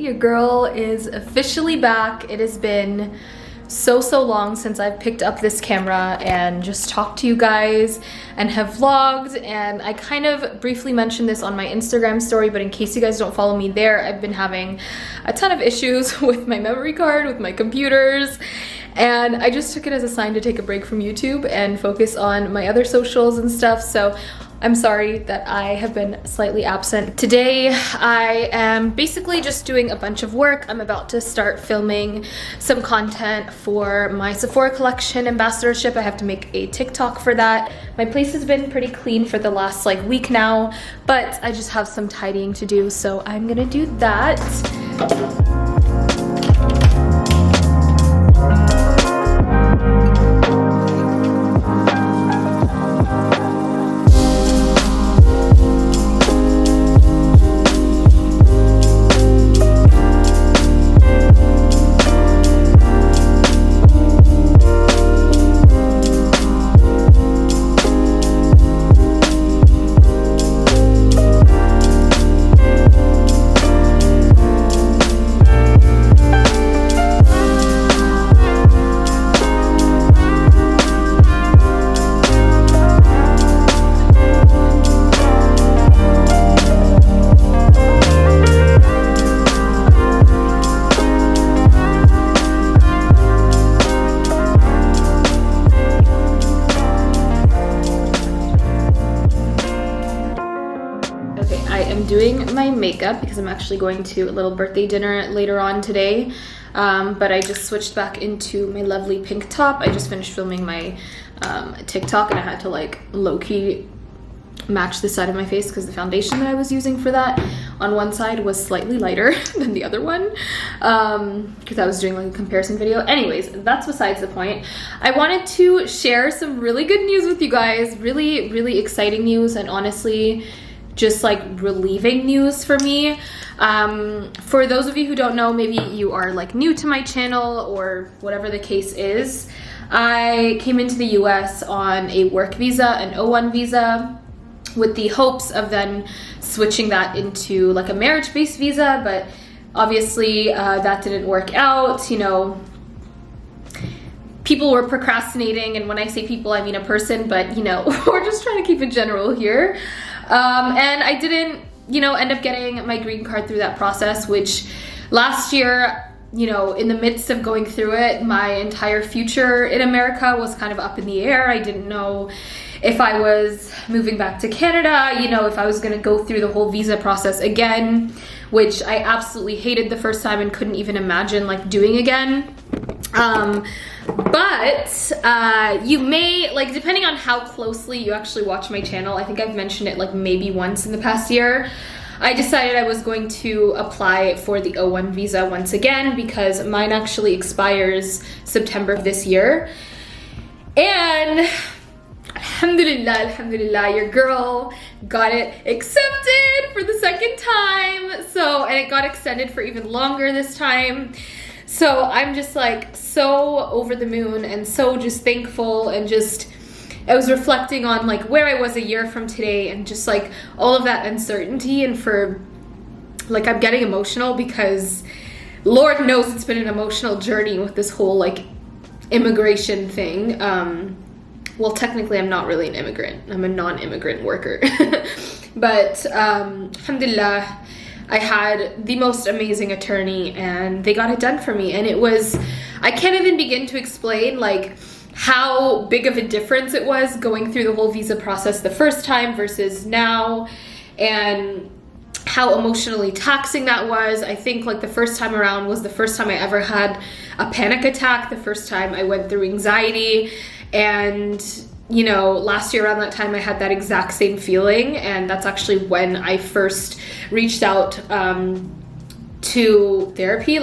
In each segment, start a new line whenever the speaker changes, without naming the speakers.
your girl is officially back. It has been so long since I've picked up this camera and just talked to you guys and have vlogged, and I kind of briefly mentioned this on my Instagram story, but in case you guys don't follow me there, I've been having a ton of issues with my memory card, with my computers, and I just took it as a sign to take a break from YouTube and focus on my other socials and stuff. So I'm sorry that I have been slightly absent. Today, I am basically just doing a bunch of work. I'm about to start filming some content for my Sephora collection ambassadorship. I have to make a TikTok for that. My place has been pretty clean for the last week now, but I just have some tidying to do, so I'm gonna do that. Doing my makeup because I'm actually going to a little birthday dinner later on today, but I just switched back into my lovely pink top. I just finished filming my TikTok and I had to low-key match the side of my face because the foundation that I was using for that on one side was slightly lighter than the other one, because I was doing a comparison video. Anyways, that's besides the point. I wanted to share some really good news with you guys, really exciting news, and honestly just relieving news for me. For those of you who don't know, maybe you are new to my channel or whatever the case is, I came into the US on a work visa, an O1 visa, with the hopes of then switching that into a marriage-based visa, but obviously that didn't work out. People were procrastinating, and when I say people, I mean a person, but we're just trying to keep it general here. And I didn't, end up getting my green card through that process, which last year, in the midst of going through it, my entire future in America was kind of up in the air. I didn't know if I was moving back to Canada, if I was gonna go through the whole visa process again, which I absolutely hated the first time and couldn't even imagine doing again. But you may, depending on how closely you actually watch my channel, I think I've mentioned it maybe once in the past year, I decided I was going to apply for the O1 visa once again because mine actually expires September of this year. And alhamdulillah, your girl got it accepted for the second time. And it got extended for even longer this time. So I'm just so over the moon and so just thankful, and I was reflecting on where I was a year from today and just all of that uncertainty, and for I'm getting emotional because Lord knows it's been an emotional journey with this whole immigration thing. Well, technically I'm not really an immigrant. I'm a non-immigrant worker. But alhamdulillah, I had the most amazing attorney and they got it done for me. And I can't even begin to explain how big of a difference it was going through the whole visa process the first time versus now, and how emotionally taxing that was. I think the first time around was the first time I ever had a panic attack, the first time I went through anxiety, and last year around that time I had that exact same feeling, and that's actually when I first reached out to therapy.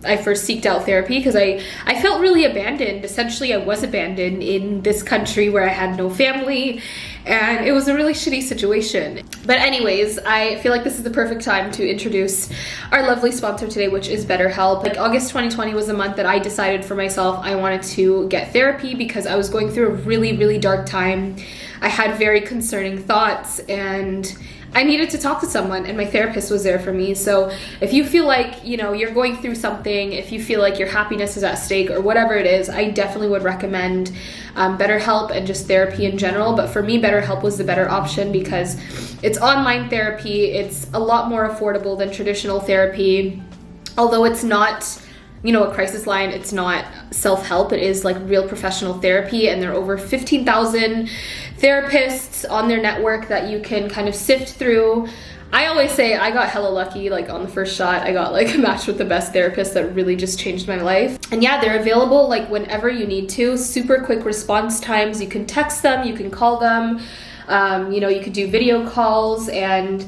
I first seeked out therapy because I felt really abandoned. Essentially, I was abandoned in this country where I had no family, and it was a really shitty situation. But anyways, I feel like this is the perfect time to introduce our lovely sponsor today, which is BetterHelp. August 2020 was the month that I decided for myself I wanted to get therapy because I was going through a really dark time. I had very concerning thoughts, and I needed to talk to someone, and my therapist was there for me. So if you feel like, you know, you're going through something, if you feel like your happiness is at stake or whatever it is, I definitely would recommend BetterHelp and just therapy in general. But for me, BetterHelp was the better option because it's online therapy. It's a lot more affordable than traditional therapy. Although it's not, you know, a crisis line, it's not self-help, it is like real professional therapy, and there are over 15,000 therapists on their network that you can kind of sift through. I always say I got hella lucky, like on the first shot, I got like matched with the best therapist that really just changed my life. And yeah, they're available like whenever you need to, super quick response times. You can text them, you can call them, you know, you could do video calls, and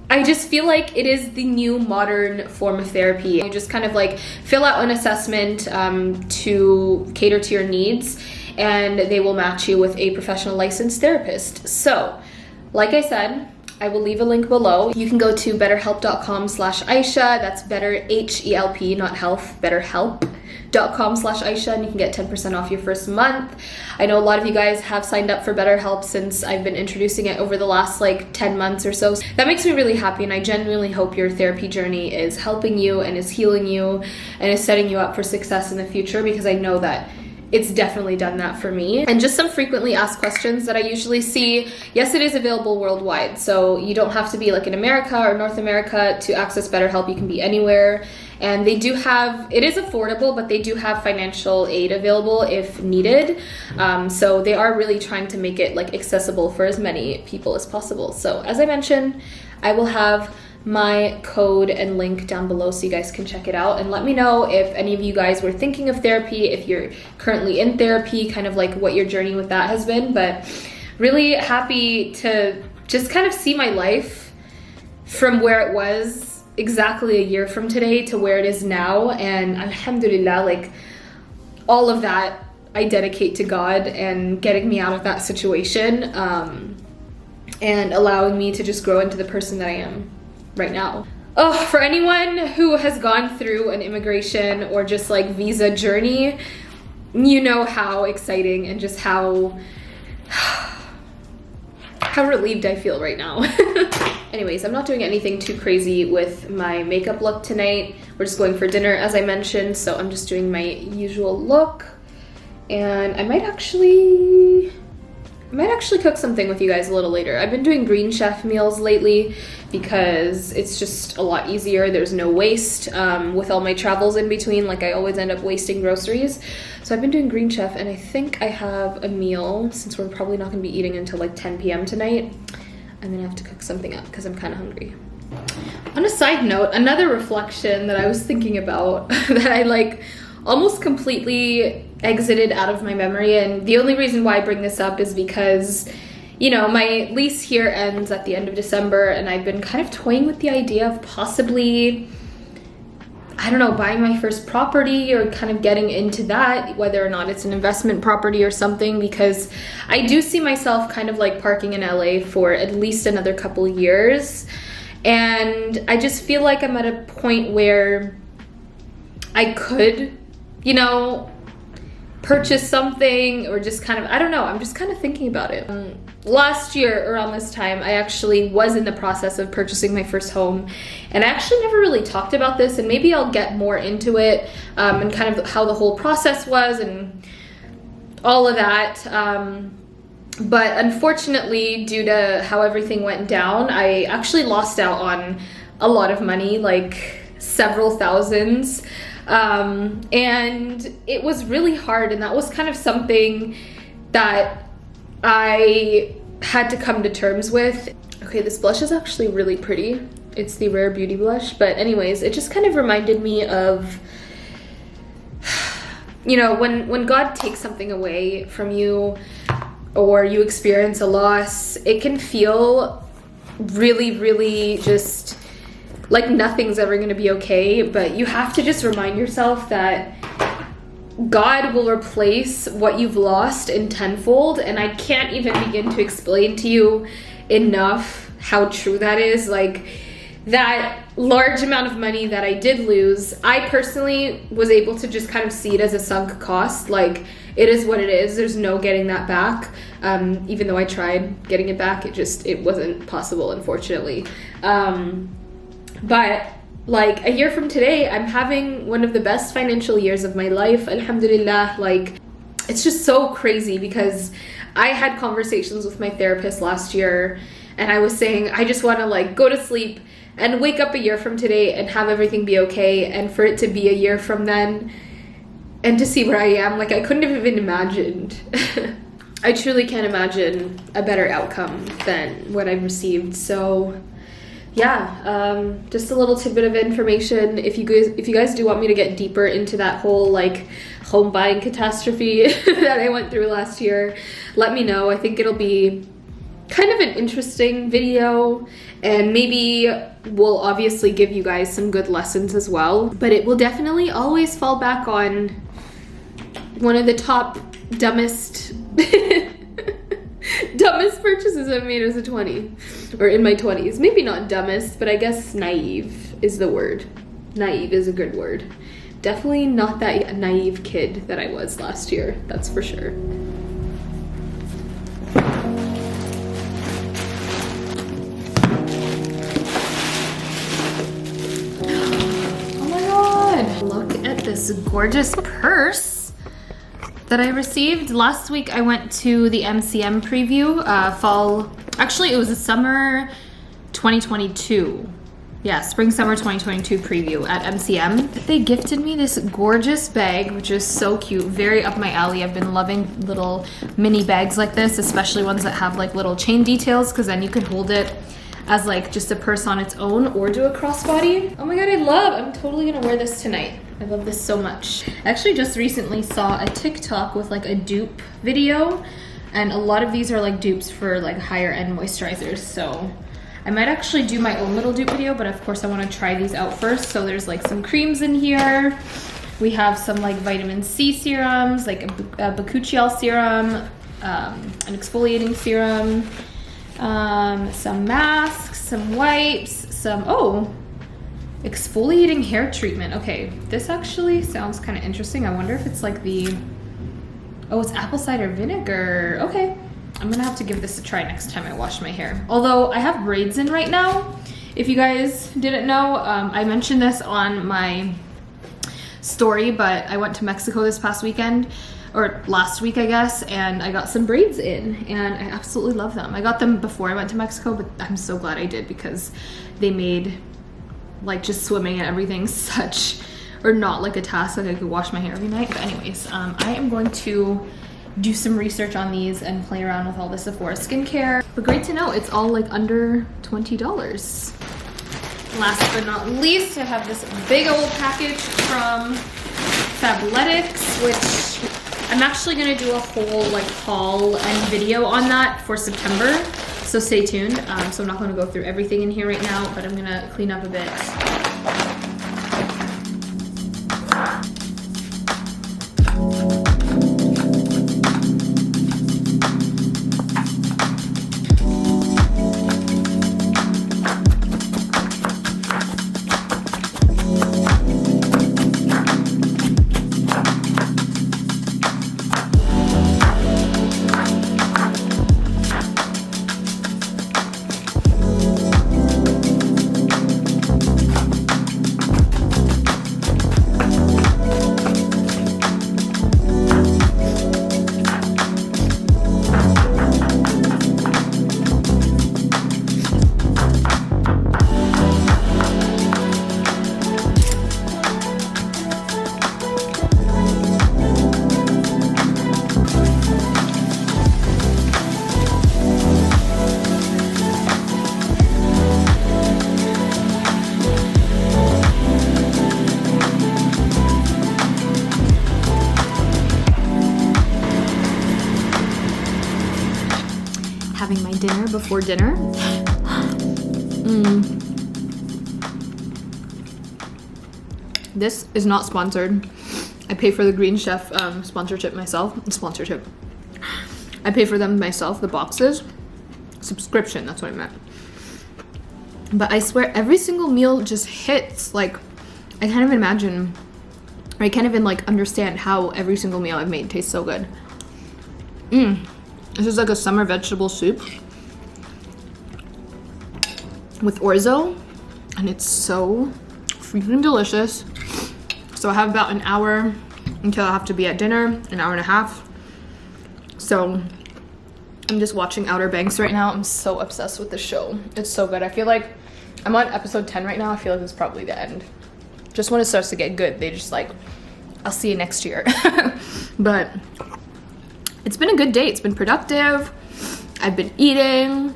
I just feel like it is the new modern form of therapy. You just kind of like fill out an assessment to cater to your needs, and they will match you with a professional licensed therapist. So, like I said, I will leave a link below. You can go to betterhelp.com/Aysha. That's better, H-E-L-P, not health, betterhelp.com/Aysha, and you can get 10% off your first month. I know a lot of you guys have signed up for BetterHelp since I've been introducing it over the last like 10 months or so. That makes me really happy, and I genuinely hope your therapy journey is helping you and is healing you and is setting you up for success in the future, because I know that it's definitely done that for me. And just some frequently asked questions that I usually see. Yes, it is available worldwide, so you don't have to be like in America or North America to access BetterHelp. You can be anywhere. And they do have, it is affordable, but they do have financial aid available if needed. So they are really trying to make it like accessible for as many people as possible. So as I mentioned, I will have my code and link down below so you guys can check it out, and let me know if any of you guys were thinking of therapy, if you're currently in therapy, kind of like what your journey with that has been. But really happy to just kind of see my life from where it was exactly a year from today to where it is now, and alhamdulillah, like all of that I dedicate to God and getting me out of that situation, and allowing me to just grow into the person that I am right now. Oh, for anyone who has gone through an immigration or just like visa journey, you know how exciting and just how relieved I feel right now. Anyways, I'm not doing anything too crazy with my makeup look tonight. We're just going for dinner, as I mentioned, so I'm just doing my usual look. And I might actually cook something with you guys a little later. I've been doing Green Chef meals lately because it's just a lot easier. There's no waste with all my travels in between. Like I always end up wasting groceries. So I've been doing Green Chef, and I think I have a meal, since we're probably not gonna be eating until like 10 p.m. tonight. I'm gonna have to cook something up because I'm kind of hungry. On a side note, another reflection that I was thinking about that I like almost completely exited out of my memory, and the only reason why I bring this up is because, you know, my lease here ends at the end of December, and I've been kind of toying with the idea of possibly, I don't know, buying my first property or kind of getting into that, whether or not it's an investment property or something, because I do see myself kind of like parking in LA for at least another couple years, and I just feel like I'm at a point where I could, you know, purchase something, or just kind of, I don't know, I'm just kind of thinking about it. Last year around this time, I actually was in the process of purchasing my first home, and I actually never really talked about this, and maybe I'll get more into it, and kind of how the whole process was and all of that. But unfortunately, due to how everything went down, I actually lost out on a lot of money, like several thousands. And it was really hard, and that was kind of something that I had to come to terms with. Okay, this blush is actually really pretty. It's the Rare Beauty blush, but anyways, it just kind of reminded me of, you know, when God takes something away from you or you experience a loss, it can feel really, really just like nothing's ever going to be okay, but you have to just remind yourself that God will replace what you've lost in tenfold, and I can't even begin to explain to you enough how true that is. Like, that large amount of money that I did lose, I personally was able to just kind of see it as a sunk cost. Like, it is what it is. There's no getting that back. Even though I tried getting it back, it wasn't possible, unfortunately. But like a year from today, I'm having one of the best financial years of my life, alhamdulillah. Like, it's just so crazy because I had conversations with my therapist last year, and I was saying I just want to like go to sleep and wake up a year from today and have everything be okay, and for it to be a year from then and to see where I am, like I couldn't have even imagined. I truly can't imagine a better outcome than what I've received. So yeah, just a little tidbit of information. If you guys do want me to get deeper into that whole like home buying catastrophe that I went through last year, let me know. I think it'll be kind of an interesting video, and maybe will obviously give you guys some good lessons as well, but it will definitely always fall back on one of the top dumbest dumbest purchases I've made as a 20, or in my 20s. Maybe not dumbest, but I guess naive is the word. Naive is a good word. Definitely not that naive kid that I was last year, that's for sure. Oh my god! Look at this gorgeous purse that I received. Last week I went to the MCM preview, actually it was a summer 2022. Yeah, spring summer 2022 preview at MCM. They gifted me this gorgeous bag, which is so cute, very up my alley. I've been loving little mini bags like this, especially ones that have like little chain details, because then you can hold it as like just a purse on its own or do a crossbody. Oh my god, I'm totally gonna wear this tonight. I love this so much. I actually just recently saw a TikTok with like a dupe video, and a lot of these are like dupes for like higher end moisturizers. So I might actually do my own little dupe video, but of course I want to try these out first. So there's like some creams in here. We have some like vitamin C serums, like a bakuchiol serum, an exfoliating serum, some masks, some wipes, exfoliating hair treatment. Okay, this actually sounds kind of interesting. I wonder if it's like it's apple cider vinegar. Okay, I'm gonna have to give this a try next time I wash my hair. Although I have braids in right now. If you guys didn't know, I mentioned this on my story, but I went to Mexico this past weekend, or last week I guess, and I got some braids in, and I absolutely love them. I got them before I went to Mexico, but I'm so glad I did, because they made like just swimming and everything not like a task. Like I could wash my hair every night. But anyways, I am going to do some research on these and play around with all the Sephora skincare. But great to know it's all like under $20. Last but not least, I have this big old package from Fabletics, which I'm actually gonna do a whole like haul and video on that for September. So stay tuned. So I'm not going to go through everything in here right now, but I'm going to clean up a bit. Having my dinner before dinner. This is not sponsored. I pay for the Green Chef sponsorship myself. I pay for them myself, the boxes. Subscription, that's what I meant. But I swear every single meal just hits. Like, I can't even imagine, or I can't even like understand how every single meal I've made tastes so good.
This is like a summer vegetable soup with orzo, and it's so freaking delicious. So I have about an hour until I have to be at dinner, an hour and a half. So I'm just watching Outer Banks right now. I'm so obsessed with the show. It's so good. I feel like I'm on episode 10 right now. I feel like this is probably the end. Just when it starts to get good, they just like, I'll see you next year. But it's been a good day. It's been productive. I've been eating.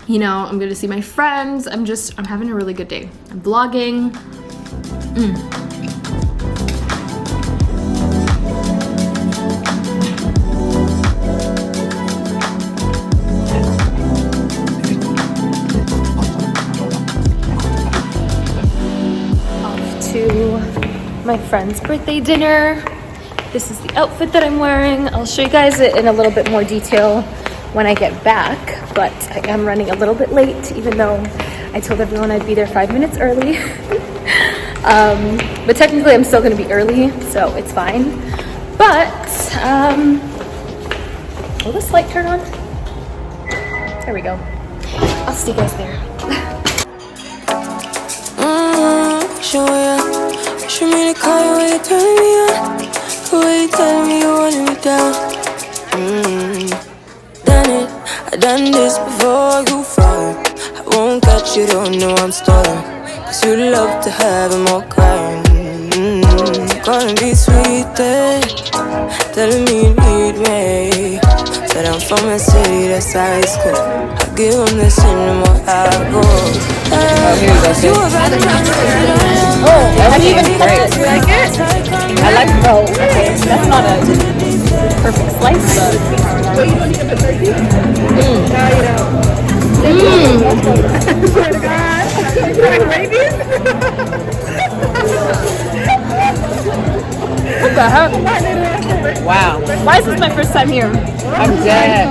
You know, I'm gonna see my friends. I'm having a really good day. I'm vlogging. My friend's birthday dinner. This is the outfit that I'm wearing. I'll show you guys it in a little bit more detail when I get back, but I am running a little bit late, even though I told everyone I'd be there 5 minutes early. But technically I'm still gonna be early, so it's fine. But will this light turn on? There we go. I'll see you guys there.
Show me the color when you're turning me on, the way you're telling me you wanted me down. Done it, I done this before you fall. I won't catch you, don't know I'm stalling, 'cause you love to have them all crying. Gonna be sweet there, telling me you need me. Said I'm from a city that's high school. I give them this in the more I go.
How do you even cut it? Do you like it? I like it. Oh, okay. That's not a perfect slice, but. What the heck? Wow. Why is this my first time here?
I'm dead.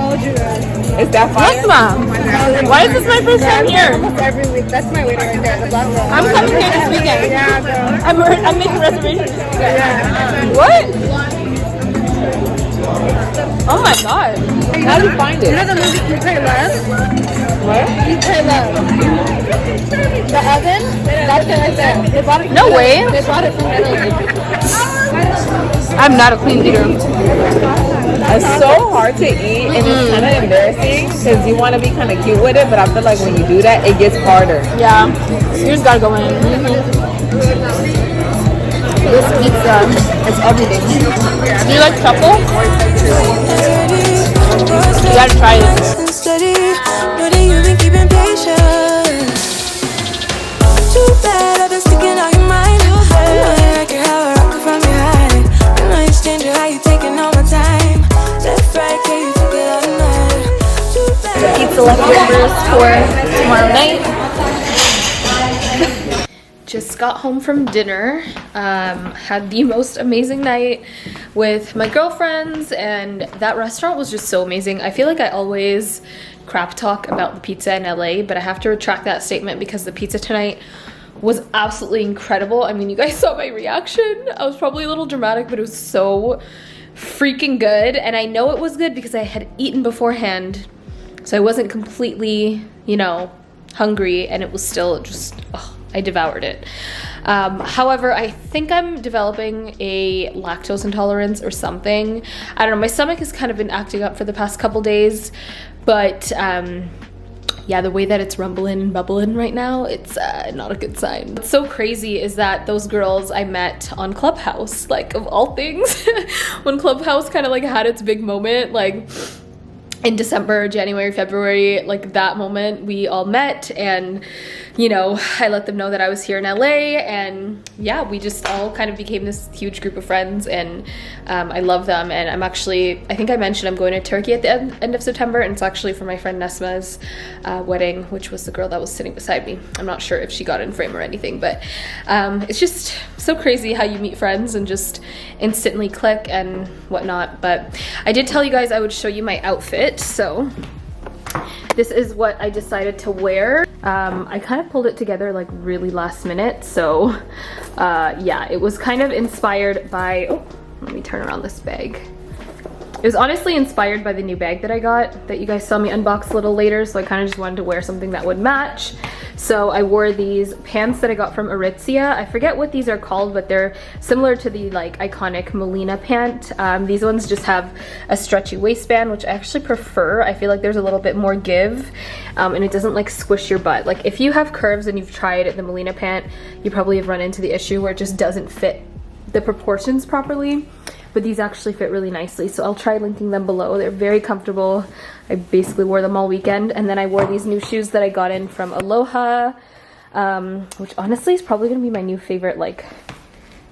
Is that fire?
Yes, Mom. Why is this my first time here?
Almost every week. That's my waiter right there, the black girl.
I'm coming here this weekend.
Yeah, girl.
I'm making reservations this weekend.
Yeah.
What? Oh my god.
How do you find
You
it?
know the movie You Pray Love?
What?
You Pray Love. The oven? That's it right there. They bought it from
No
Italy.
way.
They bought it from Italy.
I'm not a clean eater.
It's so hard to eat, and it's kind of embarrassing because you want to be kind of cute with it, but I feel like when you do that, it gets harder.
Yeah. You just gotta go in. This pizza is everything. Do you like truffle? You gotta try it.
Steady, know that you've been keeping patience. Too bad I've been sticking out your mind. I know you like it how I rock it from behind. I know you stand how you taking all my time. Left, right, can you take it all night? Too bad.
Pizza leftovers for tomorrow night. Just got home from dinner. Had the most amazing night with my girlfriends, and that restaurant was just so amazing. I feel like I always crap talk about the pizza in LA, but I have to retract that statement because the pizza tonight was absolutely incredible. I mean, you guys saw my reaction. I was probably a little dramatic, but it was so freaking good. And I know it was good because I had eaten beforehand, so I wasn't completely, you know, hungry, and it was still just, oh, I devoured it. However, I think I'm developing a lactose intolerance or something. I don't know, my stomach has kind of been acting up for the past couple days, but yeah, the way that it's rumbling and bubbling right now, it's not a good sign. What's so crazy is that those girls I met on Clubhouse, like of all things, when Clubhouse kind of like had its big moment, like in December, January, February, like that moment, we all met, and you know, I let them know that I was here in LA, and yeah, we just all kind of became this huge group of friends, and I love them. And I'm actually, I think I mentioned I'm going to Turkey at the end of September, and it's actually for my friend Nesma's wedding, which was the girl that was sitting beside me. I'm not sure if she got in frame or anything, but it's just so crazy how you meet friends and just instantly click and whatnot. But I did tell you guys I would show you my outfit, so this is what I decided to wear. I kind of pulled it together like really last minute, so yeah, it was kind of inspired by, oh, let me turn around this bag. It was honestly inspired by the new bag that I got that you guys saw me unbox a little later, so I kind of just wanted to wear something that would match. So I wore these pants that I got from Aritzia. I forget what these are called, but they're similar to the like iconic Melina pant. These ones just have a stretchy waistband, which I actually prefer. I feel like there's a little bit more give, and it doesn't like squish your butt. Like if you have curves and you've tried the Melina pant, you probably have run into the issue where it just doesn't fit the proportions properly. But these actually fit really nicely, so I'll try linking them below. They're very comfortable. I basically wore them all weekend, and then I wore these new shoes that I got in from Aloha, which honestly is probably gonna be my new favorite like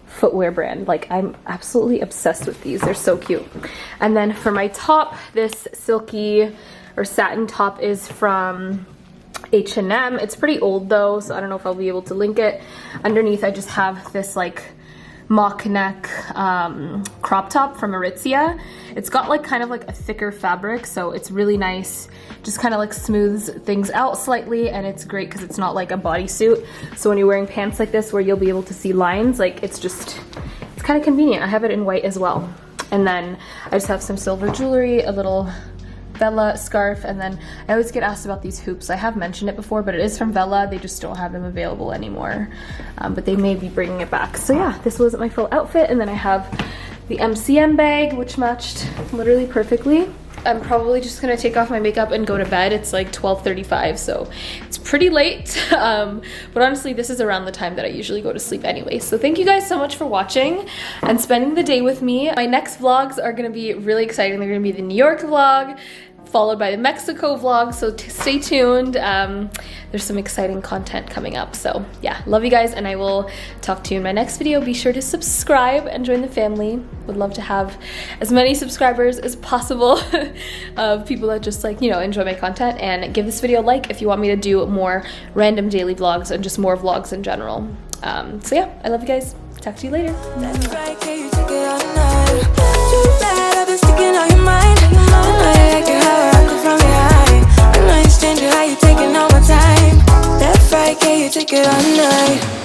footwear brand. Like I'm absolutely obsessed with these. They're so cute. And then for my top, this silky or satin top is from H&M. It's pretty old though, so I don't know if I'll be able to link it. Underneath I just have this like mock neck crop top from Aritzia. It's got like kind of like a thicker fabric, so it's really nice. Just kind of like smooths things out slightly, and it's great because it's not like a bodysuit. So when you're wearing pants like this where you'll be able to see lines, like it's kind of convenient. I have it in white as well. And then I just have some silver jewelry, a little Vella scarf, and then I always get asked about these hoops. I have mentioned it before, but it is from Vella. They just don't have them available anymore, but they may be bringing it back. So yeah, this was my full outfit, and then I have the MCM bag, which matched literally perfectly. I'm probably just gonna take off my makeup and go to bed. It's like 12:35, so it's pretty late. But honestly, this is around the time that I usually go to sleep anyway. So thank you guys so much for watching and spending the day with me. My next vlogs are gonna be really exciting. They're gonna be the New York vlog, followed by the Mexico vlog, so stay tuned. There's some exciting content coming up. So yeah, love you guys, and I will talk to you in my next video. Be sure to subscribe and join the family. Would love to have as many subscribers as possible of people that just like, you know, enjoy my content, and give this video a like if you want me to do more random daily vlogs and just more vlogs in general. So yeah, I love you guys. Talk to you later.
That's right, can you take it all night? Too bad I've been sticking on your mind. I know you like it how I rock it from behind. I know you stranger, how you taking all my time. That's right, can you take it all night?